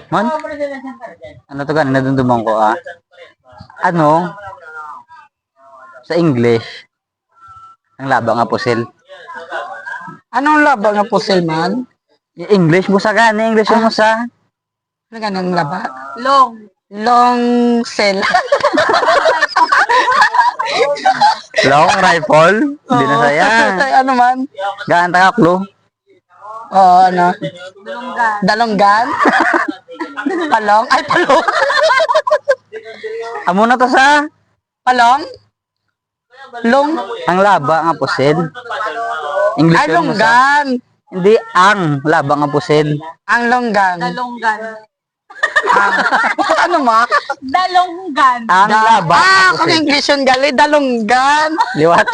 Man? Ano to ganun? Nadundumang ko Ano? Sa English. Ang labang nga pusil. Anong laba nga pusil man? Yung English mo sa gani. English mo sa. Ano ganang laba? Long. Long cell. Long rifle. Hindi na saya. Ay, ano man? Gaan ta kaklo. Oo, ano? Dalunggan. Dalonggan? Palong? Ay, palong. Amo na to sa. Palong? Long? Ang laba nga pusil. English Ay, yun mo sa. longgan. Hindi ang laba nga pusil. Ang longgan. Dalunggan. Ano ma? Dalunggan. Ang laba nga Kung pusil. English yun gali, dalonggan. Liwat.